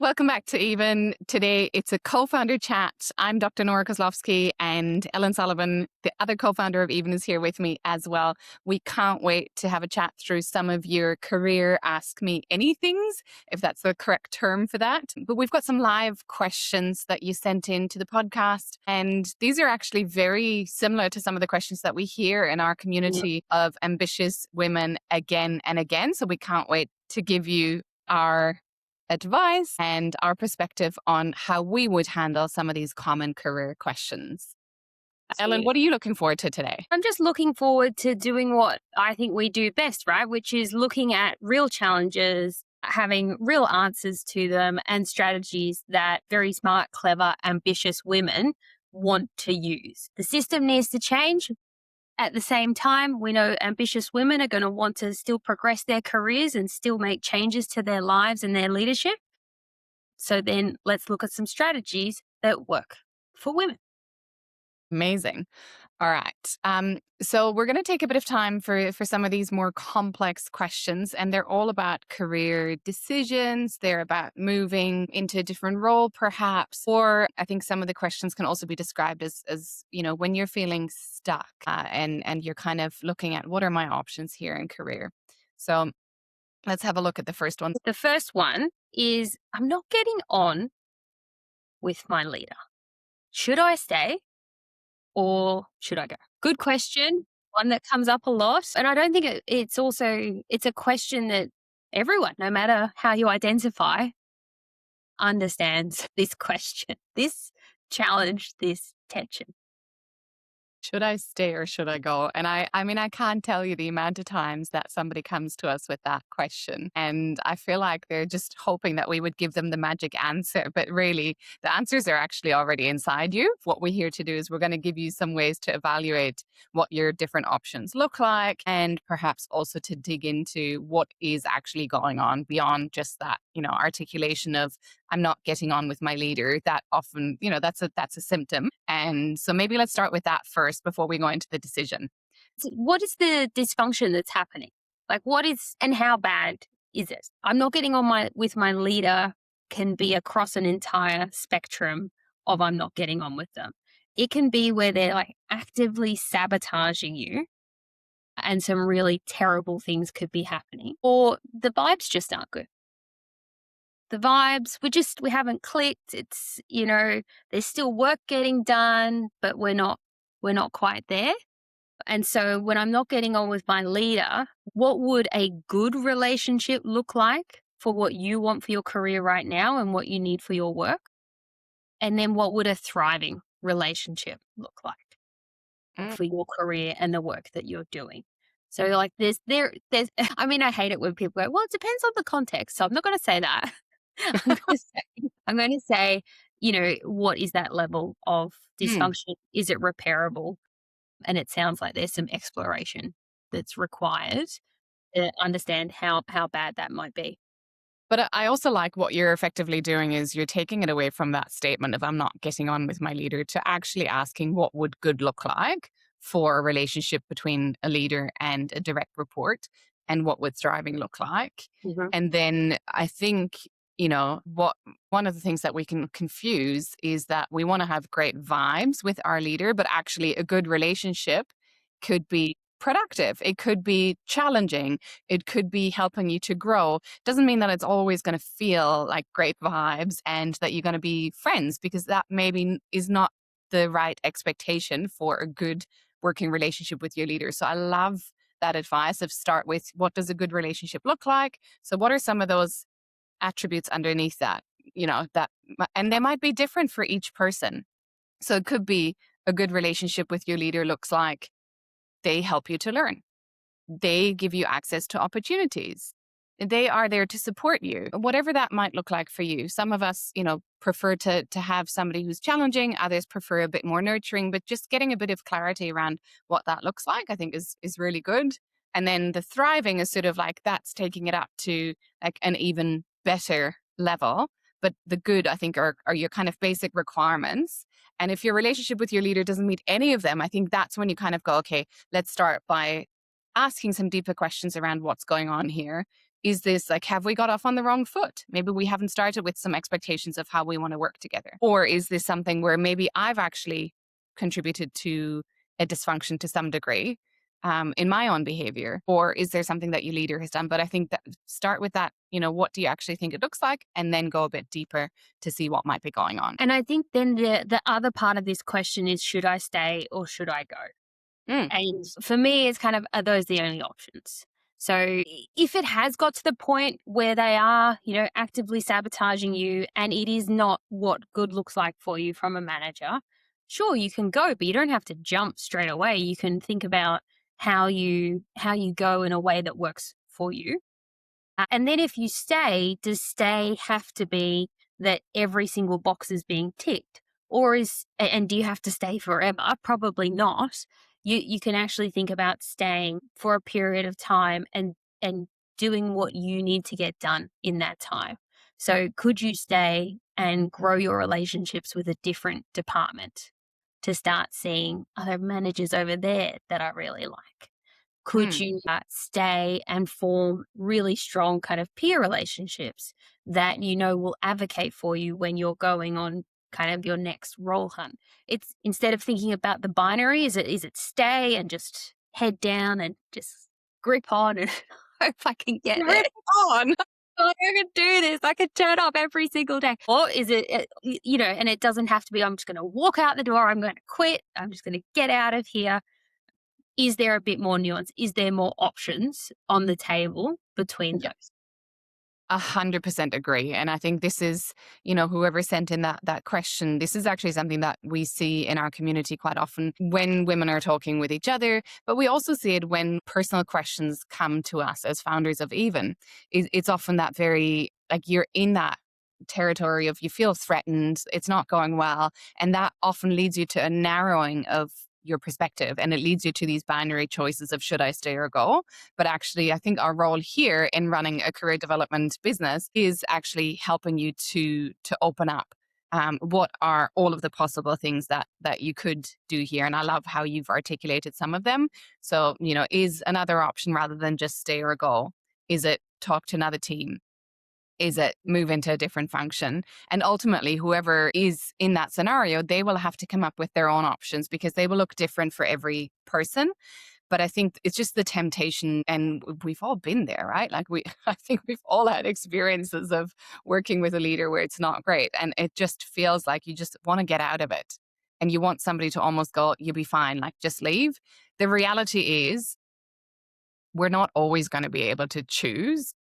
Welcome back to E.V.E.N. Today, it's a co-founder chat. I'm Dr. Nora Koslowski, and Ellen Sullivan, the other co-founder of E.V.E.N, is here with me as well. We can't wait to have a chat through some of your career Ask Me Anythings, if that's the correct term for that. But we've got some live questions that you sent in to the podcast, and these are actually very similar to some of the questions that we hear in our community of ambitious women again and again. So we can't wait to give you our advice and our perspective on how we would handle some of these common career questions. Ellen, what are you looking forward to today? I'm just looking forward to doing what I think we do best, right? Which is looking at real challenges, having real answers to them, and strategies that very smart, clever, ambitious women want to use. The system needs to change. At the same time, we know ambitious women are going to want to still progress their careers and still make changes to their lives and their leadership. So then let's look at some strategies that work for women. Amazing. All right. So we're going to take a bit of time for some of these more complex questions, and they're all about career decisions. They're about moving into a different role, perhaps. Or I think some of the questions can also be described as when you're feeling stuck and you're kind of looking at what are my options here in career. So let's have a look at the first one. The first one is I'm not getting on with my leader. Should I stay? Or should I go? Good question. One that comes up a lot. And I don't think it's a question that everyone, no matter how you identify, understands this question, this challenge, this tension. Should I stay or should I go? And I mean, I can't tell you the amount of times that somebody comes to us with that question. And I feel like they're just hoping that we would give them the magic answer. But really, the answers are actually already inside you. What we're here to do is we're going to give you some ways to evaluate what your different options look like, and perhaps also to dig into what is actually going on beyond just that, articulation of I'm not getting on with my leader. That often, that's a symptom. And so maybe let's start with that first before we go into the decision. So what is the dysfunction that's happening? Like and how bad is it? I'm not getting on with my leader can be across an entire spectrum of I'm not getting on with them. It can be where they're like actively sabotaging you and some really terrible things could be happening, or the vibes just aren't good. The vibes, we haven't clicked. It's, there's still work getting done, but we're not quite there. And so when I'm not getting on with my leader, what would a good relationship look like for what you want for your career right now and what you need for your work? And then what would a thriving relationship look like for your career and the work that you're doing? So like there's, I mean, I hate it when people go, well, it depends on the context. So I'm not going to say that. I'm going to say, what is that level of dysfunction? Is it repairable? And it sounds like there's some exploration that's required to understand how bad that might be. But I also like what you're effectively doing is you're taking it away from that statement of I'm not getting on with my leader to actually asking what would good look like for a relationship between a leader and a direct report, and what would thriving look like. Mm-hmm. And then I think one of the things that we can confuse is that we want to have great vibes with our leader, but actually a good relationship could be productive. It could be challenging. It could be helping you to grow. Doesn't mean that it's always going to feel like great vibes and that you're going to be friends, because that maybe is not the right expectation for a good working relationship with your leader. So I love that advice of start with what does a good relationship look like? So what are some of those attributes underneath that, and they might be different for each person. So it could be a good relationship with your leader looks like they help you to learn. They give you access to opportunities. They are there to support you, whatever that might look like for you. Some of us, prefer to have somebody who's challenging. Others prefer a bit more nurturing, but just getting a bit of clarity around what that looks like, I think is really good. And then the thriving is sort of like that's taking it up to like an even better level. But the good, I think, are your kind of basic requirements. And if your relationship with your leader doesn't meet any of them, I think that's when you kind of go, okay, let's start by asking some deeper questions around what's going on here. Is this like, have we got off on the wrong foot? Maybe we haven't started with some expectations of how we want to work together. Or is this something where maybe I've actually contributed to a dysfunction to some degree in my own behavior? Or is there something that your leader has done? But I think that start with that, what do you actually think it looks like? And then go a bit deeper to see what might be going on. And I think then the other part of this question is, should I stay or should I go? And for me, it's kind of, are those the only options? So if it has got to the point where they are, actively sabotaging you and it is not what good looks like for you from a manager, sure, you can go, but you don't have to jump straight away. You can think about how you go in a way that works for you. And then if you stay, does stay have to be that every single box is being ticked? And do you have to stay forever? Probably not. You can actually think about staying for a period of time and doing what you need to get done in that time. So could you stay and grow your relationships with a different department to start seeing other managers over there that I really like? Could you stay and form really strong kind of peer relationships that will advocate for you when you're going on kind of your next role hunt? It's instead of thinking about the binary, is it stay and just head down and just grip on and hope I can get there. Grip on. I can do this. I can turn up every single day. Or is it, and it doesn't have to be, I'm just going to walk out the door. I'm going to quit. I'm just going to get out of here. Is there a bit more nuance? Is there more options on the table between those? 100% agree. And I think this is, whoever sent in that question, this is actually something that we see in our community quite often when women are talking with each other, but we also see it when personal questions come to us as founders of E.V.E.N. It's often that very, like, you're in that territory of you feel threatened, it's not going well. And that often leads you to a narrowing of your perspective, and it leads you to these binary choices of should I stay or go. But actually, I think our role here in running a career development business is actually helping you to open up what are all of the possible things that you could do here. And I love how you've articulated some of them. So, is another option rather than just stay or go? Is it talk to another team? Is it move into a different function? And ultimately, whoever is in that scenario, they will have to come up with their own options because they will look different for every person. But I think it's just the temptation, and we've all been there, right? Like I think we've all had experiences of working with a leader where it's not great. And it just feels like you just want to get out of it. And you want somebody to almost go, you'll be fine, like just leave. The reality is we're not always going to be able to choose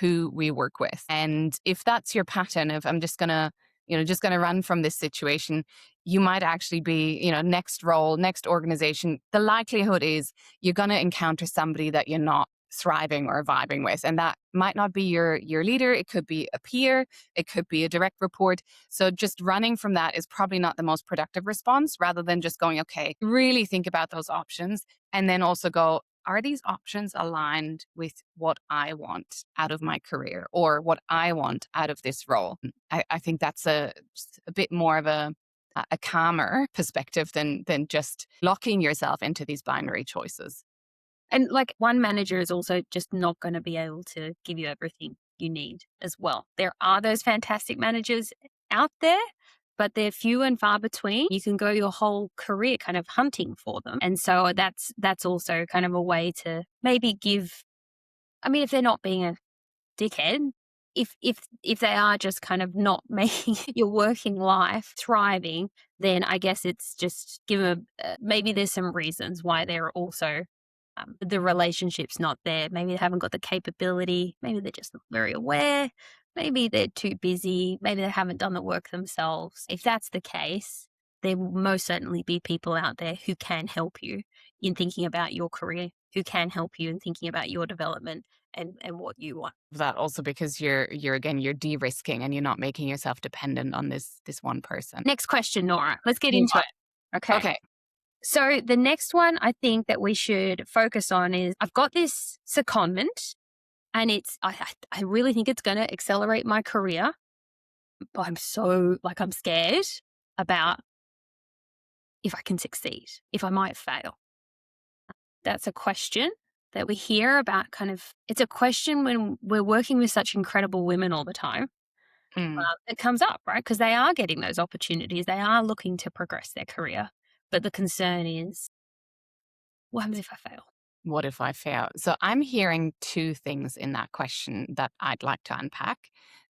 who we work with. And if that's your pattern of I'm just gonna run from this situation, you might actually be, next role, next organization, the likelihood is you're gonna encounter somebody that you're not thriving or vibing with. And that might not be your leader, it could be a peer, it could be a direct report. So just running from that is probably not the most productive response, rather than just going, okay, really think about those options and then also go, are these options aligned with what I want out of my career or what I want out of this role? I think that's a bit more of a calmer perspective than just locking yourself into these binary choices. And like, one manager is also just not going to be able to give you everything you need as well. There are those fantastic managers out there, but they're few and far between. You can go your whole career kind of hunting for them. And so that's also kind of a way to maybe give, if they're not being a dickhead, if they are just kind of not making your working life thriving, then I guess it's just give them, maybe there's some reasons why they're also, the relationship's not there. Maybe they haven't got the capability. Maybe they're just not very aware. Maybe they're too busy. Maybe they haven't done the work themselves. If that's the case, there will most certainly be people out there who can help you in thinking about your career, who can help you in thinking about your development and what you want. That also because you're de-risking and you're not making yourself dependent on this one person. Next question, Nora. Let's get into it. Okay. So the next one I think that we should focus on is, I've got this secondment, and I really think it's going to accelerate my career, but I'm scared about if I can succeed, if I might fail. That's a question that we hear about it's a question when we're working with such incredible women all the time. Mm. It comes up, right? Because they are getting those opportunities. They are looking to progress their career. But the concern is, what happens if I fail? What if I fail? So I'm hearing two things in that question that I'd like to unpack.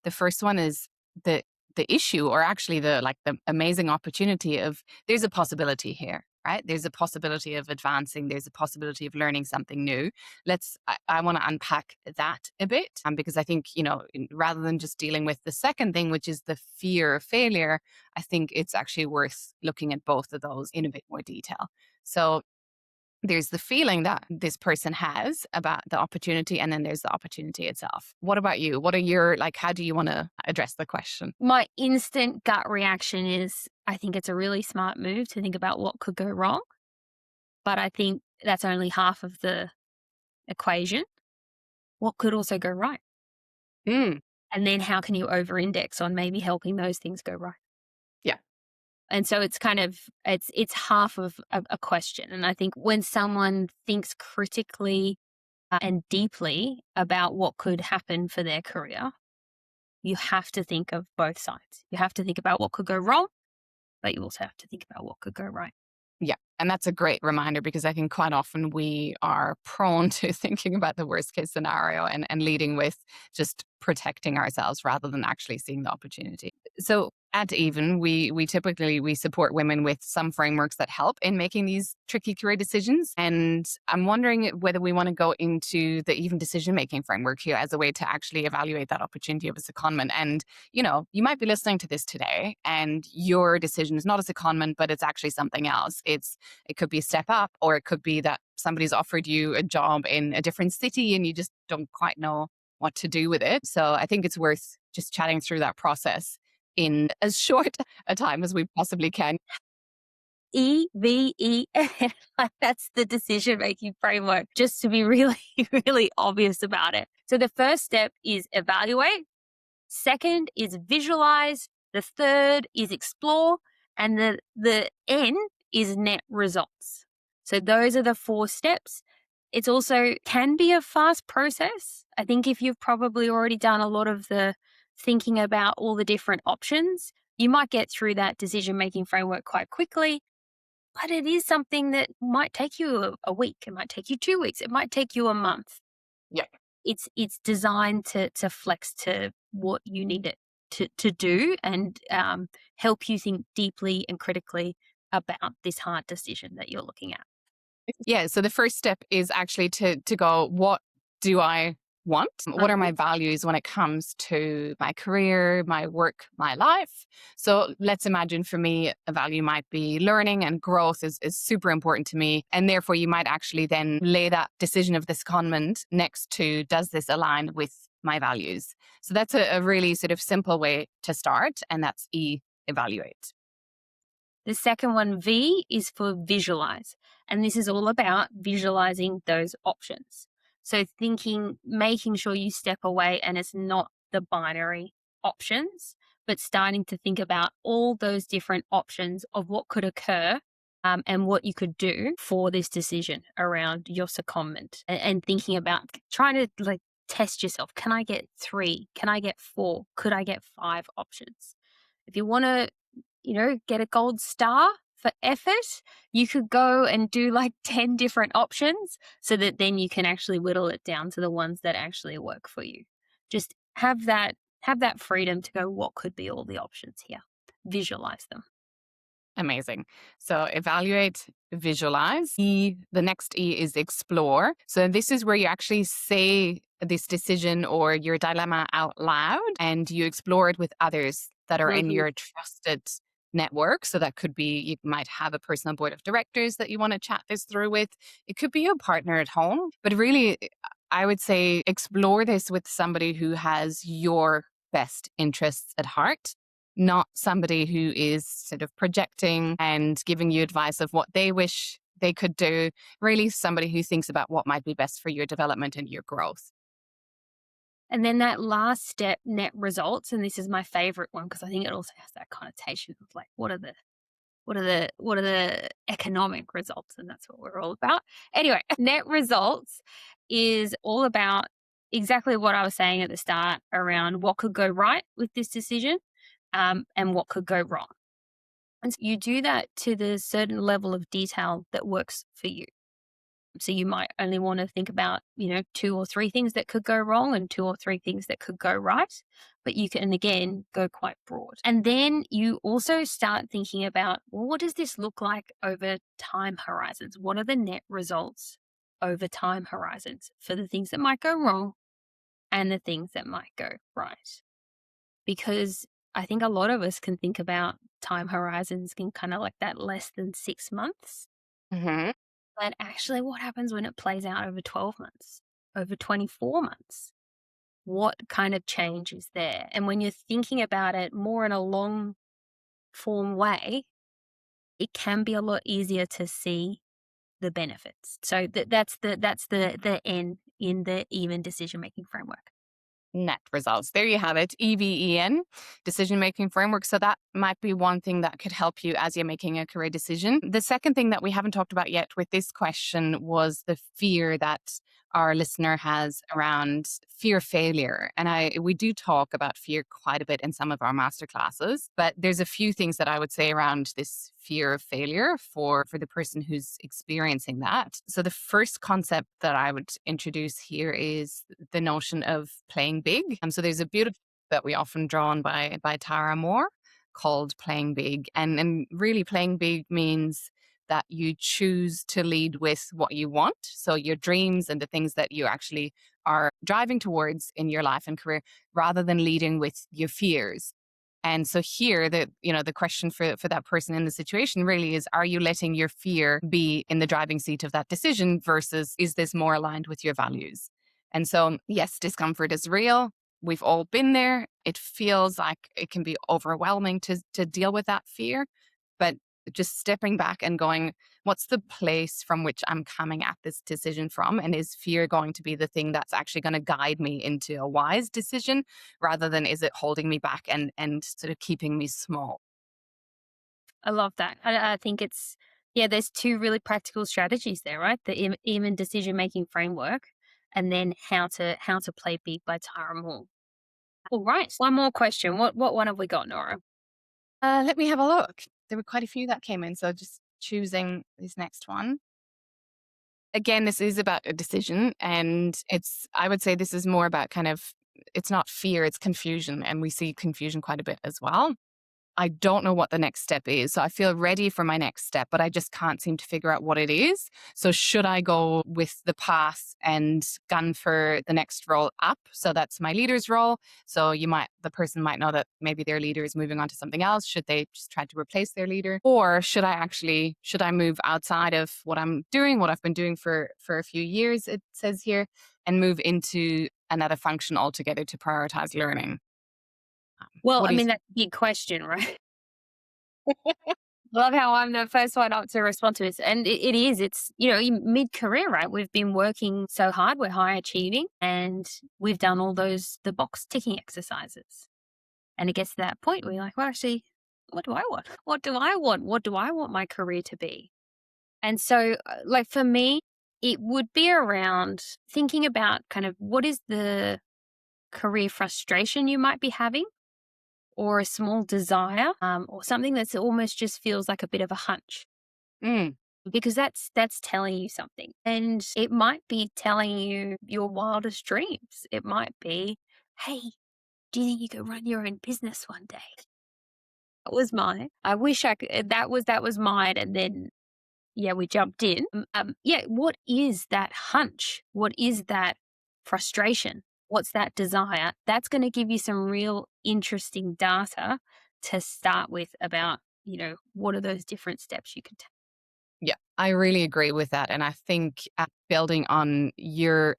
The first one is the the issue, or actually the amazing opportunity of there's a possibility here, right? There's a possibility of advancing. There's a possibility of learning something new. I want to unpack that a bit, because I think rather than just dealing with the second thing, which is the fear of failure, I think it's actually worth looking at both of those in a bit more detail. So there's the feeling that this person has about the opportunity, and then there's the opportunity itself. What about you? What are your, how do you want to address the question? My instant gut reaction is I think it's a really smart move to think about what could go wrong. But I think that's only half of the equation. What could also go right? Mm, And then how can you over index on maybe helping those things go right? yeah. And so it's half of a question. And I think when someone thinks critically and deeply about what could happen for their career, you have to think of both sides. You have to think about what could go wrong, but you also have to think about what could go right. Yeah. And that's a great reminder, because I think quite often we are prone to thinking about the worst case scenario and leading with just protecting ourselves rather than actually seeing the opportunity. So at Even, we typically we support women with some frameworks that help in making these tricky career decisions. And I'm wondering whether we want to go into the Even decision making framework here as a way to actually evaluate that opportunity of a secondment. And you might be listening to this today and your decision is not a secondment, but it's actually something else. It could be a step up, or it could be that somebody's offered you a job in a different city and you just don't quite know what to do with it. So I think it's worth just chatting through that process in as short a time as we possibly can. E.V.E.N. Like that's the decision making framework, just to be really, really obvious about it. So the first step is evaluate. Second is visualize. The third is explore. And the N is net results. So those are the 4 steps. It's also can be a fast process. I think if you've probably already done a lot of the thinking about all the different options, you might get through that decision making framework quite quickly. But it is something that might take you a week. It might take you 2 weeks. It might take you a month. Yeah. It's designed to flex to what you need it to do, and help you think deeply and critically about this hard decision that you're looking at. Yeah. So the first step is actually to go, what do I want? What are Mhm. my values when it comes to my career, my work, my life? So let's imagine for me, a value might be learning and growth is super important to me. And therefore, you might actually then lay that decision of this secondment next to, does this align with my values? So that's a really sort of simple way to start. And that's evaluate. The second one, V, is for visualize. And this is all about visualizing those options. So making sure you step away and it's not the binary options, but starting to think about all those different options of what could occur, and what you could do for this decision around your secondment, and thinking about trying to test yourself. Can I get 3? Can I get 4? Could I get 5 options? If you want to get a gold star for effort, you could go and do like 10 different options so that then you can actually whittle it down to the ones that actually work for you. Just have that freedom to go, what could be all the options here? Visualize them. Amazing. So evaluate, visualize. The next E is explore. So this is where you actually say this decision or your dilemma out loud and you explore it with others that are in Mhm. your trusted network. So that could be, you might have a personal board of directors that you want to chat this through with. It could be your partner at home, but really, I would say explore this with somebody who has your best interests at heart, not somebody who is sort of projecting and giving you advice of what they wish they could do. Really, somebody who thinks about what might be best for your development and your growth. And then that last step, net results, and this is my favorite one because I think it also has that connotation of like, what are the economic results? And that's what we're all about. Anyway, net results is all about exactly what I was saying at the start around what could go right with this decision, and what could go wrong. And so you do that to the certain level of detail that works for you. So you might only want to think about, two or three things that could go wrong and two or three things that could go right. But you can, again, go quite broad. And then you also start thinking about, well, what does this look like over time horizons? What are the net results over time horizons for the things that might go wrong and the things that might go right? Because I think a lot of us can think about time horizons in kind of like that less than 6 months. Hmm. But actually, what happens when it plays out over 12 months, over 24 months? What kind of change is there? And when you're thinking about it more in a long form way, it can be a lot easier to see the benefits. So that's the N in the even decision making framework. Net results. There you have it. E.V.E.N, decision making framework. So that might be one thing that could help you as you're making a career decision. The second thing that we haven't talked about yet with this question was the fear that our listener has around fear of failure. And we do talk about fear quite a bit in some of our master classes, but there's a few things that I would say around this fear of failure for the person who's experiencing that. So the first concept that I would introduce here is the notion of playing big. So there's a beautiful that we often drawn by Tara Moore called Playing Big. And really playing big means that you choose to lead with what you want. So your dreams and the things that you actually are driving towards in your life and career, rather than leading with your fears. And so here, the question for that person in the situation really is, are you letting your fear be in the driving seat of that decision versus is this more aligned with your values? And so, yes, discomfort is real. We've all been there. It feels like it can be overwhelming to deal with that fear. But just stepping back and going, what's the place from which I'm coming at this decision from? And is fear going to be the thing that's actually going to guide me into a wise decision rather than is it holding me back and sort of keeping me small? I love that. I think yeah, there's two really practical strategies there, right? The even decision making framework, and then how to play big by Tara Moore. All right. One more question. What one have we got, Nora? Let me have a look. There were quite a few that came in. So just choosing this next one. Again, this is about a decision. And I would say this is more about it's not fear, it's confusion. And we see confusion quite a bit as well. I don't know what the next step is. So I feel ready for my next step, but I just can't seem to figure out what it is. So should I go with the path and gun for the next role up? So that's my leader's role. So the person might know that maybe their leader is moving on to something else. Should they just try to replace their leader? Or should I move outside of what I'm doing, what I've been doing for a few years, it says here, and move into another function altogether to prioritize learning? Well, What I do you mean, that's a big question, right? Love how I'm the first one up to respond to this. And it is, it's, in mid career, right? We've been working so hard, we're high achieving, and we've done all the box ticking exercises. And it gets to that point where you're like, well, actually, what do I want? What do I want? What do I want my career to be? And so, like for me, it would be around thinking about kind of what is the career frustration you might be having, or a small desire, or something that's almost just feels like a bit of a hunch, Mm. because that's telling you something, and it might be telling you your wildest dreams. It might be, hey, do you think you could run your own business one day? That was mine. I wish I could. That was mine, and then yeah, we jumped in. Yeah, what is that hunch? What is that frustration? What's that desire? That's going to give you some real interesting data to start with about, what are those different steps you can take. Yeah, I really agree with that. And I think building on your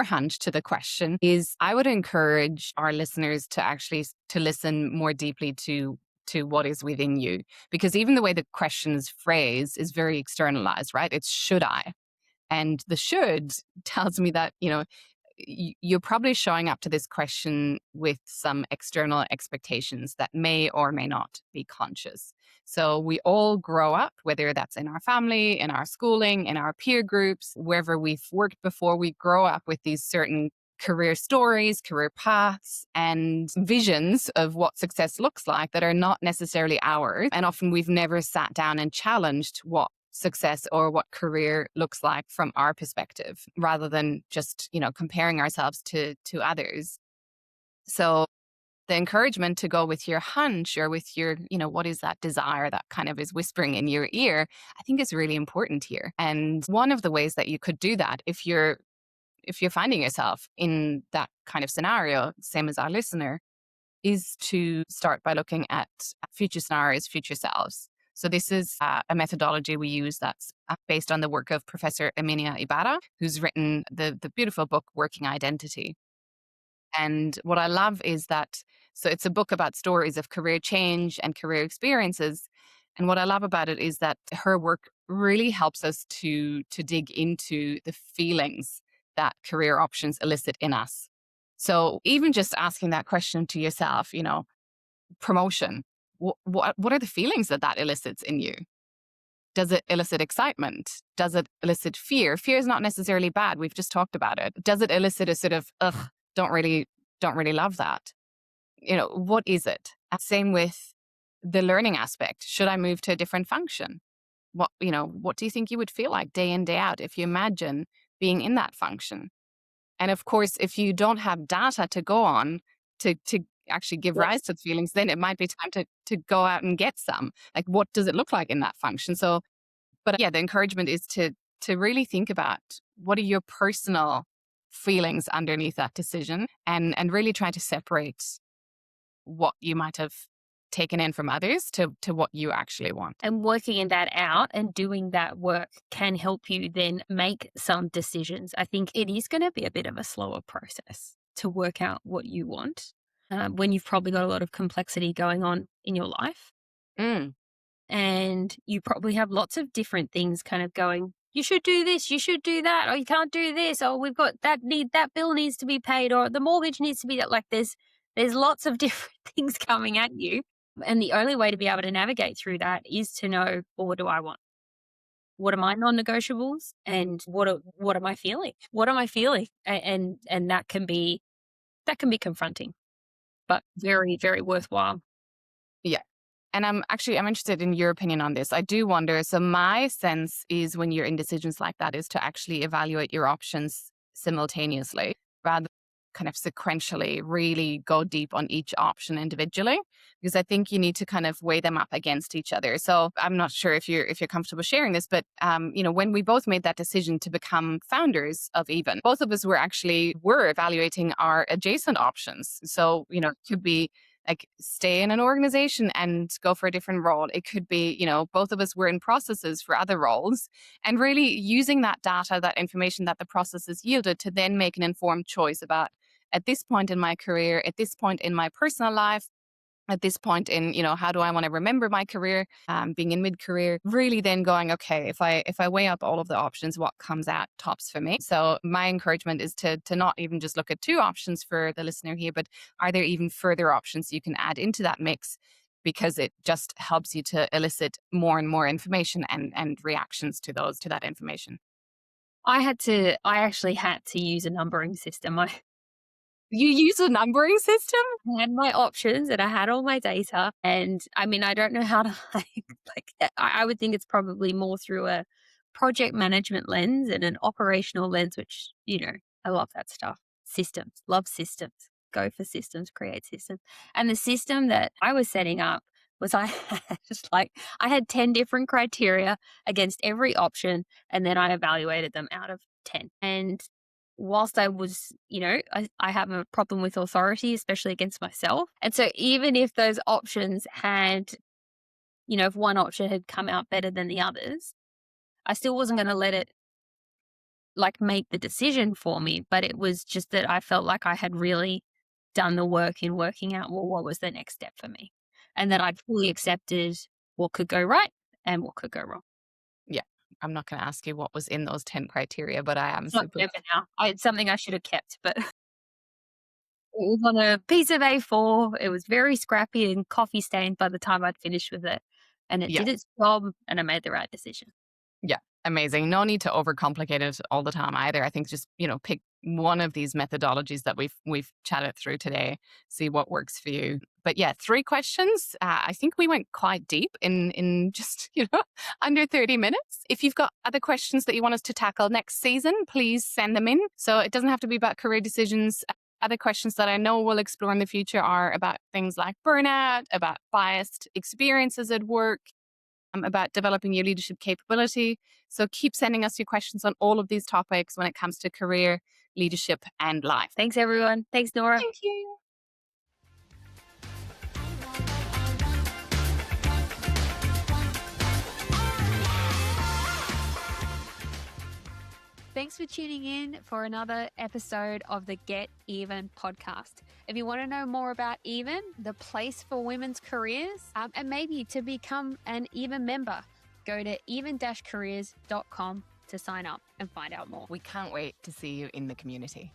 hunch to the question is I would encourage our listeners to actually to listen more deeply to what is within you. Because even the way the question is phrased is very externalized, right? It's should I? And the should tells me that, you're probably showing up to this question with some external expectations that may or may not be conscious. So we all grow up, whether that's in our family, in our schooling, in our peer groups, wherever we've worked before, we grow up with these certain career stories, career paths, and visions of what success looks like that are not necessarily ours. And often we've never sat down and challenged what success or what career looks like from our perspective, rather than just, comparing ourselves to others. So the encouragement to go with your hunch or with your, what is that desire that kind of is whispering in your ear, I think is really important here. And one of the ways that you could do that, if you're finding yourself in that kind of scenario, same as our listener, is to start by looking at future scenarios, future selves. So this is a methodology we use that's based on the work of Professor Emilia Ibarra, who's written the beautiful book Working Identity. And what I love is that, so it's a book about stories of career change and career experiences. And what I love about it is that her work really helps us to dig into the feelings that career options elicit in us. So even just asking that question to yourself, promotion, what are the feelings that elicits in you? Does it elicit excitement? Does it elicit fear? Fear is not necessarily bad. We've just talked about it. Does it elicit a sort of, ugh, don't really love that? What is it? Same with the learning aspect. Should I move to a different function? What do you think you would feel like day in, day out if you imagine being in that function? And of course, if you don't have data to go on to actually give rise to the feelings, then it might be time to go out and get some. Like, what does it look like in that function? So, but yeah, the encouragement is to really think about what are your personal feelings underneath that decision, and really try to separate what you might have taken in from others to what you actually want. And working that out and doing that work can help you then make some decisions. I think it is going to be a bit of a slower process to work out what you want when you've probably got a lot of complexity going on in your life. Mm. And you probably have lots of different things kind of going, you should do this, you should do that, or you can't do this, or we've got that bill needs to be paid, or the mortgage needs to be that. Like there's lots of different things coming at you. And the only way to be able to navigate through that is to know, well, what do I want? What are my non-negotiables? And what am I feeling? What am I feeling? And that can be confronting, but very, very worthwhile. Yeah. And I'm interested in your opinion on this. I do wonder. So my sense is when you're in decisions like that is to actually evaluate your options simultaneously rather than kind of sequentially really go deep on each option individually, because I think you need to kind of weigh them up against each other. So I'm not sure if you're comfortable sharing this, but when we both made that decision to become founders of E.V.E.N, both of us were evaluating our adjacent options. So, it could be like stay in an organization and go for a different role. It could be, both of us were in processes for other roles, and really using that data, that information that the processes yielded to then make an informed choice about, at this point in my career, at this point in my personal life, at this point in, how do I want to remember my career, being in mid-career, really then going, okay, if I weigh up all of the options, what comes out tops for me? So my encouragement is to not even just look at two options for the listener here, but are there even further options you can add into that mix? Because it just helps you to elicit more and more information and reactions to that information. I actually had to use a numbering system. You use a numbering system? had my options and I had all my data. And I mean, I don't know how to I would think it's probably more through a project management lens and an operational lens, which, I love that stuff. Systems, love systems, go for systems, create systems. And the system that I was setting up was I had I had 10 different criteria against every option. And then I evaluated them out of 10. And whilst I was, I have a problem with authority, especially against myself. And so even if those options had, if one option had come out better than the others, I still wasn't going to let it make the decision for me. But it was just that I felt like I had really done the work in working out, well, what was the next step for me? And that I'd fully accepted what could go right and what could go wrong. Yeah. I'm not going to ask you what was in those 10 criteria, but I am Not super. remember now. It's something I should have kept, but it was on a piece of A4. It was very scrappy and coffee stained by the time I'd finished with it. And it Yeah. did its job, and I made the right decision. Yeah. Amazing. No need to overcomplicate it all the time either. I think just, pick one of these methodologies that we've chatted through today, see what works for you. But yeah, 3 questions. I think we went quite deep in just, under 30 minutes. If you've got other questions that you want us to tackle next season, please send them in. So it doesn't have to be about career decisions. Other questions that I know we'll explore in the future are about things like burnout, about biased experiences at work, about developing your leadership capability. So keep sending us your questions on all of these topics when it comes to career, leadership, and life. Thanks, everyone. Thanks, Nora. Thank you. Thanks for tuning in for another episode of the Get Even podcast. If you want to know more about E.V.E.N, the place for women's careers, and maybe to become an E.V.E.N member, go to even-careers.com to sign up and find out more. We can't wait to see you in the community.